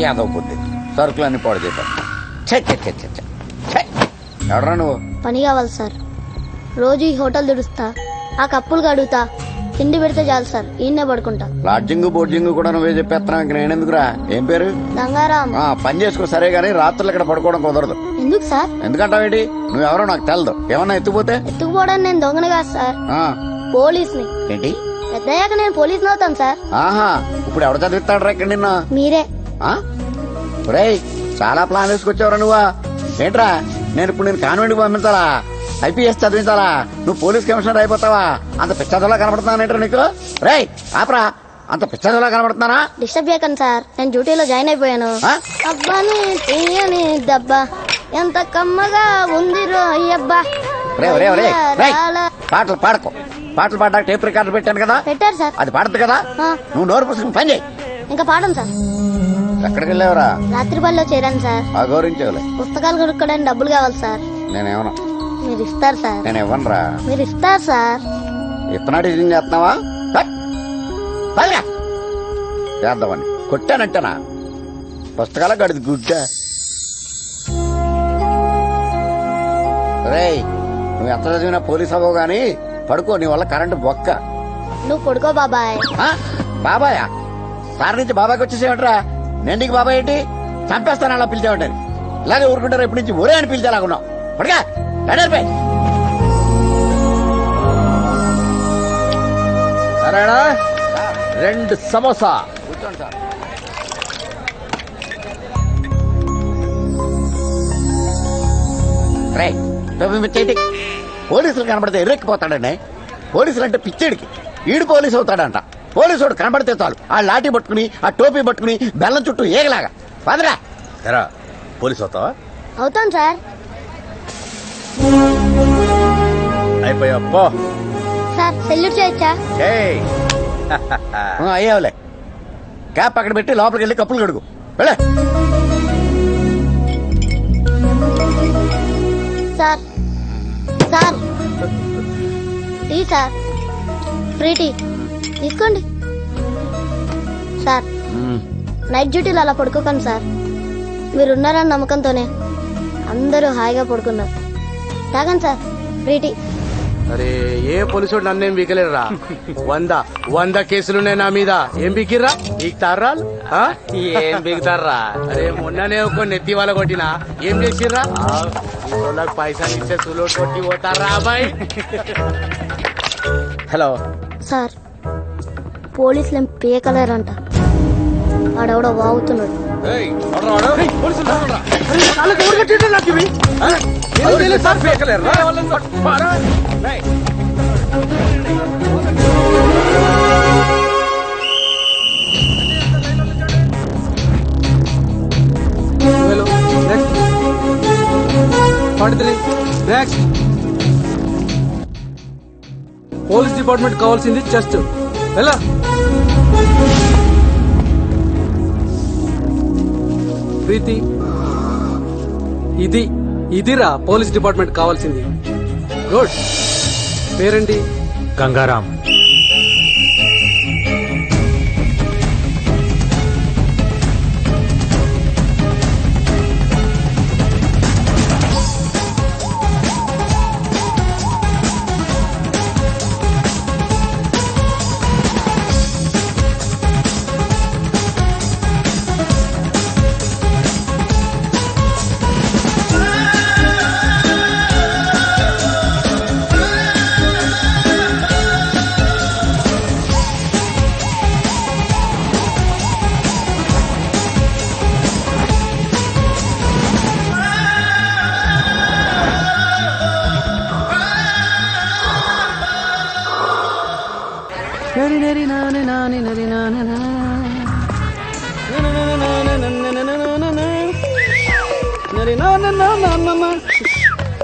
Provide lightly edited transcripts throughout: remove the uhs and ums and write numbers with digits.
ఏదో బుద్ధి సరుకులన్నీ పాడు చేశాను. ఎవడరా నువ్వు? పని కావాలి సార్. రోజు ఈ హోటల్ దుడుస్తా, ఆ కప్పులు కడుగుతా, తిండి పెడితే చాలు సార్, ఈయన్నే పడుకుంటా. లాడ్జింగ్ బోర్డింగ్ కూడా నువ్వే చెప్పేస్తున్నావు, ఇంక నేనెందుకురా? ఏం పేరు? గంగారాం. పని చేసుకో సరే గానీ రాత్రులు ఇక్కడ పడుకోవడం కుదరదు. ఎందుకు సార్? ఎందుకంటావేంటి? నువ్వెవరో నాకు తెలదు. ఏమన్నా ఎత్తుపోతే? ఎత్తుకుపోవడానికి నేను దొంగను కాదు సార్, పోలీస్ని. ఏంటి? పెద్దయ్యాక నేను పోలీసుని అవుతాను సార్. ఆహా, ఇప్పుడు ఎవడ చదివిస్తాడు ఇక్కడ నిన్న? మీరే. రేయ్, చాలా ప్లాన్ వేసుకొచ్చావురా నువ్వా? ఏంట్రా, నేను ఇప్పుడు నేను కాన్వెంట్ పంపించాలా? ఐపీఎస్ చదివించాలా? నువ్వు పోలీస్ కమిషనర్ అయిపోతావా? అంత పిచ్చదోలా కనబడుతున్నానంటారు నీకు? రేయ్ ఆపరా, అంత పిచ్చదోలా కనబడుతున్నానా? డిస్టర్బ్ చేయకండి సార్, నేను డ్యూటీలో జాయిన్ అయిపోయాను. అబ్బాని తీయని దబ్బా ఎంత కమ్మగా ఉంది రోయ్యబ్బా. పాటలు పాడకు. పాటలు పాడడానికి టేప్ రికార్డు పెట్టాను కదా. పెట్టారు సార్. అది పాడదు కదా. నువ్వు నోరు పుస్తకం పని చేయి. ఇంకా పాడను సార్. ఎక్కడికి వెళ్ళావరా? రాత్రి పనిలో చేరాను సార్. గౌరవించలే. పుస్తకాలు కొనుక్కోడానికి డబ్బులు కావాలి సార్. నేనేమన్నా? మీరు ఇస్తారు సార్. నేను ఇవ్వనురా. మీరు ఇస్తారు సార్. ఇత్తనాడు ఇది చేస్తున్నావా? చేద్దామని కొట్టానంటేనా? పుస్తకాల గడిది గుడ్డ. రేయ్, నువ్వు ఎంత చదివినా పోలీస్ అవ్వవు గాని పడుకో, నీ వల్ల కరెంటు బొక్క. నువ్వు పడుకో బాబాయ్. బాబాయా? సార్ నుంచి బాబాయ్కి వచ్చేసేమంటరా? నేను నీకు బాబాయ్ ఏంటి? చంపేస్తాను అలా పిలిచేమంటాను. ఇలాగే ఊరుకుంటారు ఎప్పటి నుంచి ఒరే అని పిలిచేలాగున్నావు. పడుగా నడిపై. సరేనా? 2 సమోసా. కూర్చోండి సార్. రే, పోలీసులు కనబడితే ఎర్రెక్కిపోతాడండి. పోలీసులు అంటే పిచ్చేడికి. ఈడు పోలీసు అవుతాడంట. పోలీసుడు కనబడితే చాలు ఆ లాఠీ పట్టుకుని, ఆ టోపీ పట్టుకుని బెల్లం చుట్టూ ఏగలాగా పదరా. ఎరా, పోలీసు అవుతావా? అవుతాను సార్. అయిపోయా పో. సార్ సెల్యూట్ చేయొచ్చా? అయ్యావులే. క్యాప్ అక్కడ పెట్టి లోపలికి వెళ్ళి కప్పులు కడుగు. వెళ్ళే. Sir sir tea sir, free tea తీసుకోండి. సార్ నైట్ డ్యూటీలో అలా పడుకోకండి సార్. మీరున్నారన్న నమ్మకంతోనే అందరూ హాయిగా పడుకున్నారు. తాగండి సార్, ఫ్రీ టీ. అరే, ఏ పోలీసు నన్నేం బీకలేరురా. 100 కేసులున్నాయి నా మీద. ఏం బీకిర్రా? బీక్తారా? ఏం బీకుతారా? అరే, మొన్ననే ఒక నెత్తి వాళ్ళ కొట్టినా. ఏం చేసిర్రా? పైసలు ఇచ్చే సులోట్ కొట్టి పోతారా అబ్బాయి? హలో సార్, పోలీసులు ఏం పీకలేరంట. ఆడెవడో వాగుతున్నాడు. పోలీస్ డిపార్ట్మెంట్ కావాల్సింది చెస్ట్. ఎలా ప్రీతి, ఇదిరా పోలీస్ డిపార్ట్మెంట్ కావాల్సింది. గుడ్. పేరేంటి? గంగారాం.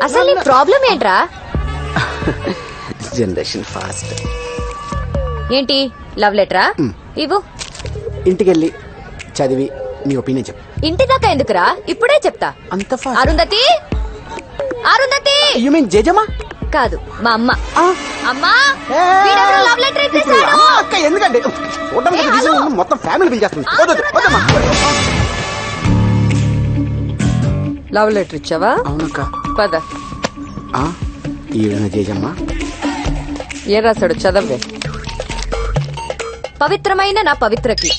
అసలు ప్రాబ్లం ఏంట్రా? Generation fast. ఏంటి లవ్ లెటరా? ఇవ్వు. ఇంటికెళ్ళి చదివి నీ ఒపీనియన్ చెప్పు. ఇంటి దాకా ఎందుకురా, ఇప్పుడే చెప్తా. అంత fast? Arundhati, Arundhati. You mean జేజమ్మా? కాదు, మా అమ్మ. అమ్మా, లవ్ లెటర్ అక్క ఎందుకంటే మొత్తం ఫ్యామిలీ బిల్ చేస్తుంది. లవ్ లెటర్ ఇచ్చావా? అవునక్క. పద. ఈడన జేజమ్మా. ఏం రాశాడు చదవే. పవిత్రమైన నా పవిత్రకి.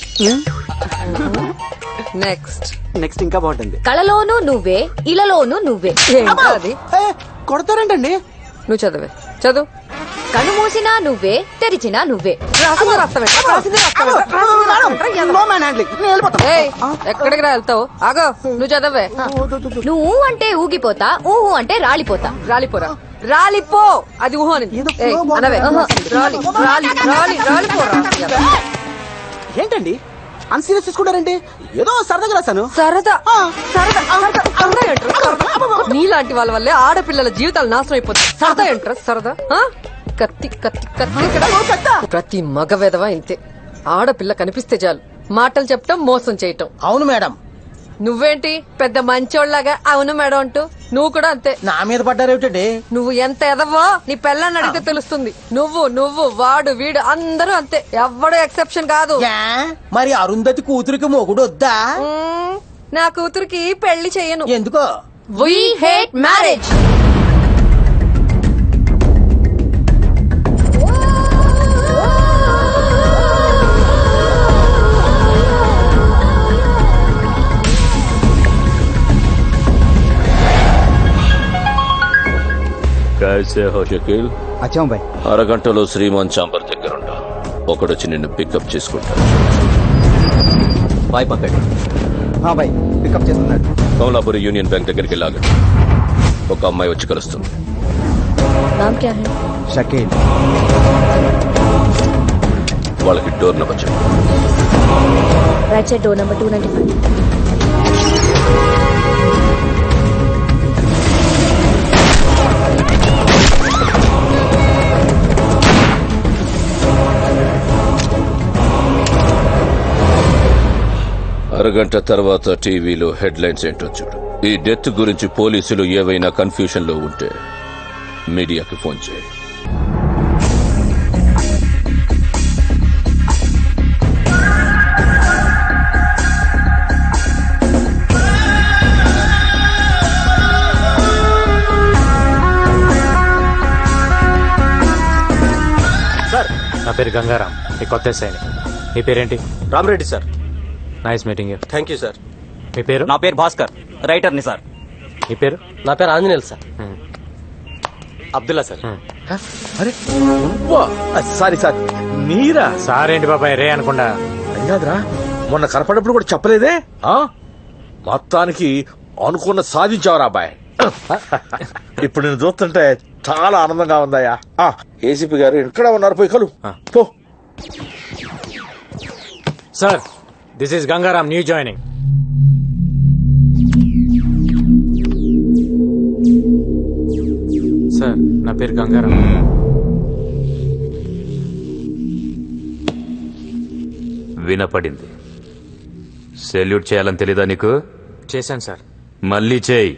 నెక్స్ట్. నెక్స్ట్ ఇంకా బాగుంటుంది. కళలోనూ నువ్వే, ఇలలోనూ నువ్వే. ఏంటో అది? కొడతారేంటండి? నువ్వు చదవే. చదువు. కను మూసినా నువ్వే, తెరిచినా నువ్వే. రాసింది రాస్తావే. ఏయ్, ఎక్కడికి రా వెళ్తావు? ఆగో, నువ్వు చదవే. నువ్వు అంటే ఊగిపోతా, ఊహు అంటే రాలిపోతా. రాలిపోరా. రాలిపో. అది ఊహ అని. ఏయ్, అనవే. రాలి రాలి రాలి రాలిపోరా. ఏంటండి అంత సీరియస్ తీసుకుంటారంటే? ఏదో సరదాగా రాశాను. సరదా సరదా సరదా సరదా ఏంట్రా సరదా? నీలాంటి వాళ్ళ వల్లే ఆడపిల్లల జీవితాలు నాశనం అయిపోతాయి. సరదా ఏంట్రా సరదా? కత్తి కత్తి కత్తి ఇక్కడ. ప్రతి మగ వెధవ ఇంతే. ఆడపిల్ల కనిపిస్తే చాలు మాటలు చెప్పటం, మోసం చేయటం. అవును మేడం. నువ్వేంటి పెద్ద మంచోళ్ళగా అవును మేడం అంటూ? నువ్వు కూడా అంతే. నా మీద పడ్డారేమిటండి? నువ్వు ఎంత ఎదవో నీ పెళ్ళాన్ని అడిగితే తెలుస్తుంది. నువ్వు నువ్వు వాడు వీడు అందరూ అంతే. ఎవ్వడు ఎక్సెప్షన్ కాదు. మరి అరుంధతి కూతురికి మొగుడు వద్దా? నా కూతురికి పెళ్లి చెయ్యను. ఎందుకో? We hate marriage. कैसे हो शकील? అచ్చా బాయ్. అరగంటలో శ్రీమాన్ చాంబర్ దగ్గర ఉంటా. ఒకడొచ్చి నిన్ను పికప్ చేసుకుంటాడు. బాయ్ పక్కండి. బాయ్ పికప్ చేస్తున్నాడు. కమలాపురి యూనియన్ బ్యాంక్ దగ్గరికి లాగండి. ఒక అమ్మాయి వచ్చి కలుస్తుంది. నామ్ క్యా హై? షకీల్. వాళ్ళకి డోర్ నెంబర్ చెప్పు. Right side door number 295. అరగంట తర్వాత టీవీలో హెడ్లైన్స్ ఏంటో చూడు. ఈ డెత్ గురించి పోలీసులు ఏవైనా కన్ఫ్యూషన్ లో ఉంటే మీడియాకి ఫోన్ చేయి. సార్, నా పేరు గంగారాం. ఈ కొత్త సైని. మీ పేరేంటి? Ramareddy sir. Nice meeting you. Thank you sir. మీ పేరు? నా పేరు భాస్కర్, రైటర్ని సార్. మీ పేరు? నా పేరు ఆంజనేయులు సార్. అబ్దుల్లా సార్. అరే సారీ సార్, మీరా? సార్ ఏంటి బాబాయ్ రే అనకుండా? అయ్యాదరా, మొన్న కనపడప్పుడు కూడా చెప్పలేదే. మొత్తానికి అనుకున్న సాధించావరా అబ్బాయి. ఇప్పుడు నేను చూస్తుంటే చాలా ఆనందంగా ఉందయ్యా. ఏసీపీ గారు ఎక్కడ ఉన్నారు? పోయి కలు పో. Sir, this is Gangaram, new joining. Sir, నా పేరు గంగారాం. వినపడింది. సెల్యూట్ చేయాలని తెలీదా నీకు? చేశాను సార్. మళ్ళీ చేయి.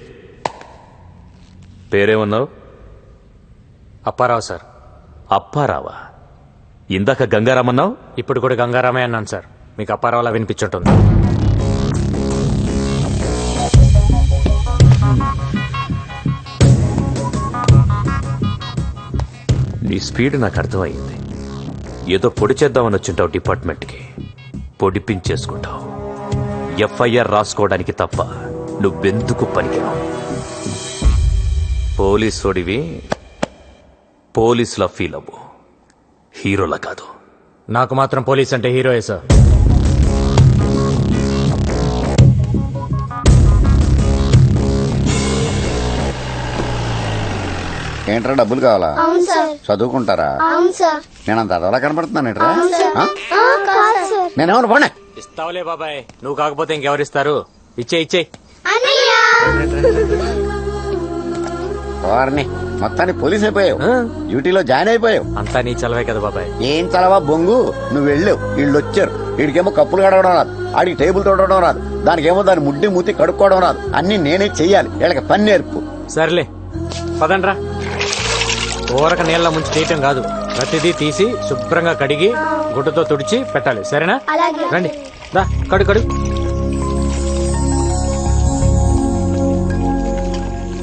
పేరేమన్నావు? అప్పారావు సార్. అప్పారావా? ఇందాక గంగారామన్నావు. ఇప్పుడు కూడా గంగారామే అన్నాను సార్. మీకు అప్పారావులా వినిపించుంటుంది. నీ స్పీడ్ నాకు అర్థమైంది. ఏదో పొడి చేద్దామని వచ్చింటావు డిపార్ట్మెంట్కి. పొడిపించేసుకుంటావు. ఎఫ్ఐఆర్ రాసుకోవడానికి తప్ప నువ్వెందుకు పనికిరావు. పోలీసోడివి పోలీసులా ఫీల్ అవ్వు, హీరోలా కాదు. నాకు మాత్రం పోలీస్ అంటే హీరోయే సార్. ఏంట్రా డబ్బులు కావాలా? అవును సార్. చదువుకుంటారా? అవును సార్. నేను అంత అదోలా కనపడుతున్నాను ఏంట్రా? కాదు సార్. నేనేమన్నా పోనే. ఇస్తావులే బాబాయ్, నువ్వు కాకపోతే ఇంకెవరిస్తారు? ఇచ్చే వారిని మొత్తాన్ని పోలీస్ అయిపోయావు. డ్యూటీలో జాయిన్ అయిపోయావు. అంతా నీ చలవే కదా బాబాయ్. ఏం చలవా బొంగు, నువ్వు వెళ్ళావు, వీళ్ళు వచ్చారు. వీడికేమో కప్పులు కడగడం రాదు, ఆడికి టేబుల్ తోడడం రాదు, దానికేమో దాని ముడ్డి మూతి కడుక్కోవడం రాదు. అన్ని నేనే చెయ్యాలి. వీళ్ళకి పని నేర్పు. సర్లే పదండ్రా. ఊరక నీళ్ళ ముంచి తీయటం కాదు, ప్రతిదీ తీసి శుభ్రంగా కడిగి గుడ్డతో తుడిచి పెట్టాలి. సరేనా? అలాగే. రండి, రా కడు కడు.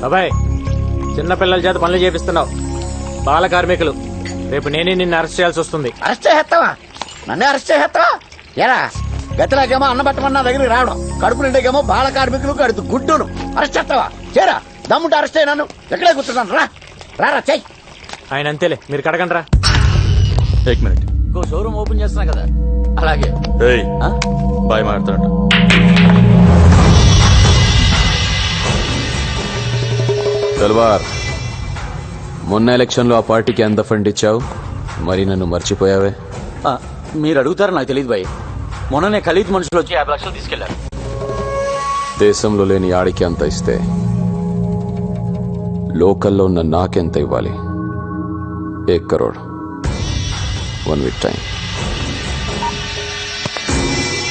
బాబాయ్ చిన్నపిల్లల చేత పనులు చేపిస్తున్నావు. బాల కార్మికులు. రేపు నేనే నిన్ను అరెస్ట్ చేయాల్సి వస్తుంది. అరెస్ట్ చేస్తావా? నన్నే అరెస్ట్ చేస్తావా? ఎరా గతిలాగేమో అన్న పెట్టమన్నా దగ్గరికి రావడం, కడుపు నిండేకేమో బాల కార్మికులు కడుతు గుడ్డును అరెస్ట్ చేస్తావా? చేరా దమ్ముంటే అరెస్ట్ అయ్యి నన్ను ఎక్కడే కూర్చున్నాను. రా చెయ్యి. ఆయన అంతేలే, మీరు కడగండి రా. एक मिनट ఇంకో షోరూమ్ ఓపెన్ చేస్తున్నా కదా. అలాగే బాయ్ మాట్లాడు. తల్వార్, మొన్న ఎలక్షన్లో ఆ పార్టీకి ఎంత ఫండ్ ఇచ్చావు? మరి నన్ను మర్చిపోయావే? మీరు అడుగుతారు నాకు తెలియదు భయ్. మొన్ననే ఖలీద్ మనుషులు వచ్చి 50 లక్షలు తీసుకెళ్లారు. దేశంలో లేని ఆడికి అంత ఇస్తే లోకల్లో ఉన్న నాకెంత ఇవ్వాలి? 1 crore. 1 week time.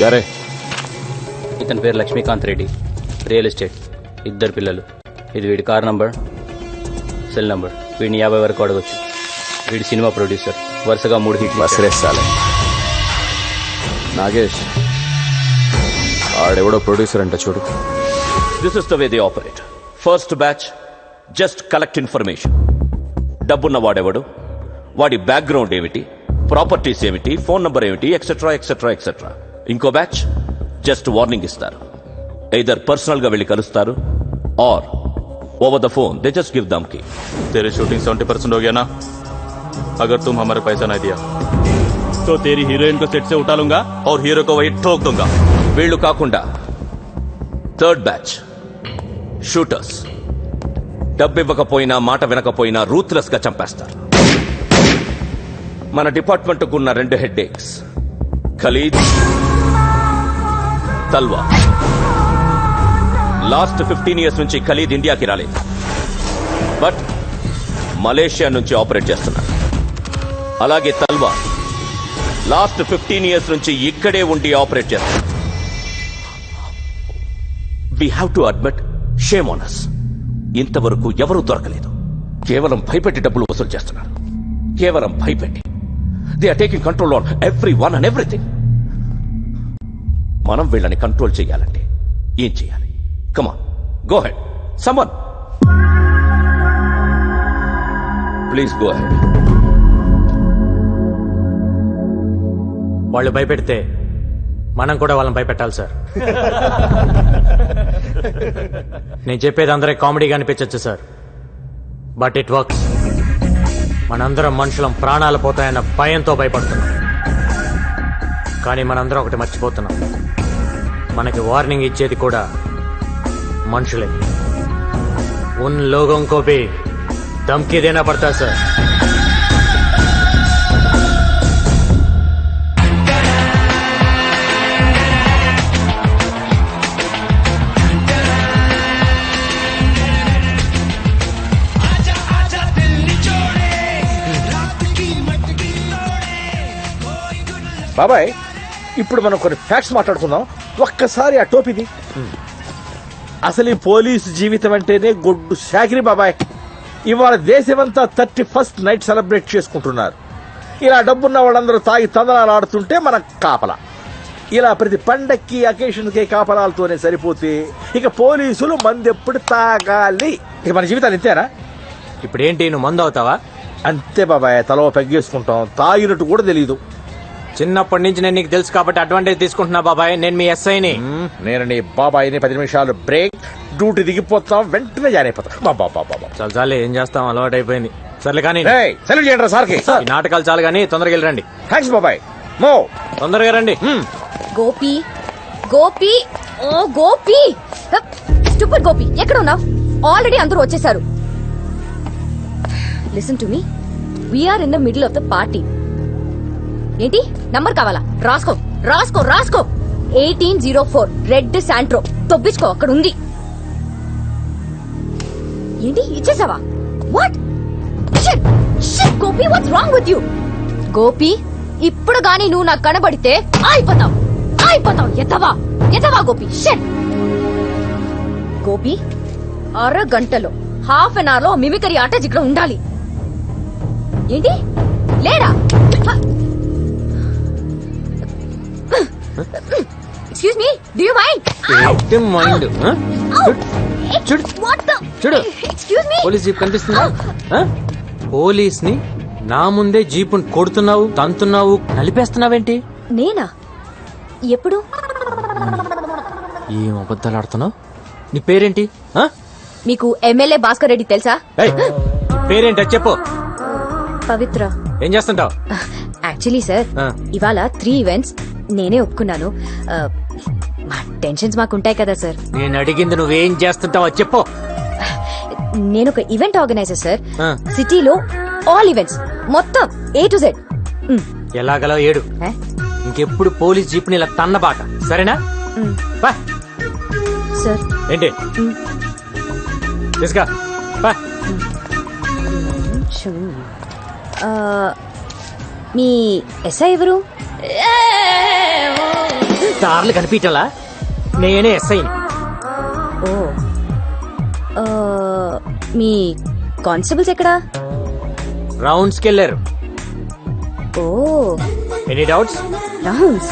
యారే? ఇతని పేరు లక్ష్మీకాంత్ రెడ్డి, రియల్ ఎస్టేట్, 2 పిల్లలు. ఇది వీడి కార్ నంబర్, సెల్ నంబర్. వీడిని 50 వరకు అడగొచ్చు. వీడి సినిమా ప్రొడ్యూసర్, వరుసగా 3 హిట్లు. వసరేస్తాలే. నాగేష్, ఆడెవడో ప్రొడ్యూసర్ అంట చూడు. This is the way they operate. First batch just collect information. డబ్బున్న వాడెవడు, వాడి బ్యాక్గ్రౌండ్ ఏమిటి, ప్రాపర్టీస్ ఏమిటి, ఫోన్ నంబర్ ఏమిటి, ఎక్సెట్రా ఎక్సెట్రా ఎక్సెట్రా. ఇంకో బ్యాచ్ జస్ట్ వార్నింగ్ ఇస్తారు. ఎయిదర్ పర్సనల్ గా వెళ్ళి కలుస్తారు और over the phone they just give धमकी. तेरे शूटिंग 70% हो गया ना? अगर तुम हमारे पैसा नहीं दिया तो तेरी हीरोइन को सेट से उठा लूंगा और हीरो को वही ठोक दूंगा. వీళ్ళు కాకుండా థర్డ్ బ్యాచ్ షూటర్స్. డబ్బు ఇవ్వకపోయినా మాట వినకపోయినా రూత్లెస్ గా చంపేస్తారు. మన డిపార్ట్మెంట్ కున్న 2 headaches, Khalid, Talha. Last 15 years నుంచి ఖలీద్ ఇండియాకి రాలేదు, బట్ మలేషియా నుంచి ఆపరేట్ చేస్తున్నారు. అలాగే తల్వా లాస్ట్ 15 years నుంచి ఇక్కడే ఉండి ఆపరేట్ చేస్తున్నారు. We have to admit, shame on us. ఇంతవరకు ఎవరూ దొరకలేదు. కేవలం భయపెట్టి డబ్బులు వసూలు చేస్తున్నారు. కేవలం భయపెట్టి. They are taking control on every one and everything. మనం వీళ్ళని కంట్రోల్ చేయాలంటే ఏం చేయాలి? Come on, go ahead. Someone. Please go ahead. వాళ్ళు భయపెడితే మనం కూడా వాళ్ళని భయపెట్టాలి సార్. నేను చెప్పేది అందరికి కామెడీగా అనిపించచ్చు సార్, బట్ ఇట్ వర్క్స్. మనందరం మనుషులం ప్రాణాలు పోతాయన్న భయంతో భయపడుతున్నాం. కానీ మనందరం ఒకటి మర్చిపోతున్నాం, మనకి వార్నింగ్ ఇచ్చేది కూడా మనుషులే. उन लोगों को भी धमकी देना पड़ता है सर. బాబాయ్, ఇప్పుడు మనం కొన్ని ఫ్యాక్ట్స్ మాట్లాడుకుందాం. ఒక్కసారి ఆ టోపీది. అసలు ఈ పోలీసు జీవితం అంటేనే గొడ్డు శాకిరి బాబాయ్. ఇవాళ దేశమంతా 31st నైట్ సెలబ్రేట్ చేసుకుంటున్నారు. ఇలా డబ్బున్న వాళ్ళందరూ తాగి తందనాలు ఆడుతుంటే మన కాపలా. ఇలా ప్రతి పండక్కి అకేషన్కి కాపలాలతోనే సరిపోతే ఇక పోలీసులు మందెప్పుడు తాగాలి? ఇక మన జీవితాలు ఇంతేనా? ఇప్పుడు ఏంటి, నువ్వు మందు అవుతావా? అంతే బాబాయ్, తలో పెగ్గేసుకుంటాం. తాగినట్టు కూడా తెలీదు. చిన్నప్పటి నుంచి నేను నీకు తెలుసు కాబట్టి అడ్వాంటేజ్ తీసుకుంటున్నా బాబాయ్. నేను మీ ఎస్ఐని. నేను నీ బాబాయిని 10 నిమిషాలు బ్రేక్, డ్యూటీ దిగిపోతాం, వెంటనే జాయిన్ అయిపోతాం. చాలు చాలే, ఏం చేస్తాం, అలవాటు అయిపోయింది. సర్లే కానీ సెలవు చేయండి సార్కి. ఈ నాటకాలు చాలు కానీ తొందరగా వెళ్ళండి. థ్యాంక్స్ బాబాయ్. మో తొందరగా రండి. గోపి గోపి ఓ గోపి, స్టూపిడ్ గోపి, ఎక్కడ ఉన్నావు? ఆల్రెడీ అందరూ వచ్చేసారు. Listen to me, we're in the middle of the party. ఏంటి నంబర్ కావాలా? రాసుకో రాసుకో రాసుకో. 1804 రెడ్ శాంట్రో. తొబ్బించుకో, అక్కడ ఉంది. ఏంటి ఇచ్చేసావా? What Gopi, what's wrong with you? Gopi, ఇప్పుడు గాని నువ్వు నాకు కనబడితే అయిపోతావు అయిపోతావు. ఎత్తవా ఎత్తవా గోపి. షిట్ గోపి, అరగంటలో హాఫ్ అన్ అవర్ లో మిమికరీ ఆర్టిస్ట్ ఇక్కడ ఉండాలి. ఏంటి లేడా? Excuse me, do you mind? Mind What the? చూడు ఎక్స్క్యూజ్ మీ పోలీస్ జీప్ కనిపిస్తుందా ఆ? పోలీస్ ని నా ముందే జీపుని కొడుతున్నావు తంతున్నావు నలిపేస్తున్నావేంటి నేనా ఎప్పుడు ఏం అబద్ధాలు ఆడుతున్నావు నీ పేరేంటి ఆ? మీకు ఎమ్మెల్యే భాస్కర్ రెడ్డి తెలుసా? ఏయ్, పేరేంటి అది చెప్పు. పవిత్ర. ఏం చేస్తుంటావు? యాక్చువల్లీ సార్ ఇవాళ 3 ఈవెంట్స్ నేనే ఒప్పుకున్నాను. మా టెన్షన్స్ మాకుంటాయి కదా సార్. నేను అడిగింది నువ్వేం చేస్తుంటావు అది చెప్పు. నేను ఒక ఈవెంట్ ఆర్గనైజర్ సార్. సిటీలో ఆల్ ఈవెంట్స్ మొత్తం A to Z. ఎలాగలా ఏడు ఇంకెప్పుడు పోలీస్ జీప్ ని ఇలా తన్నబాక సరేనా? బా. సార్ ఏంటి తీసుకా బా. మీ ఎస్ఐ ఎవరు? దారులు కనిపించలా నేనే ఎస్ఐని. ఓ మీ కానిస్టేబుల్స్ ఎక్కడా? రౌండ్స్కి వెళ్ళారు. ఓ ఎనీ డౌట్స్? రౌండ్స్.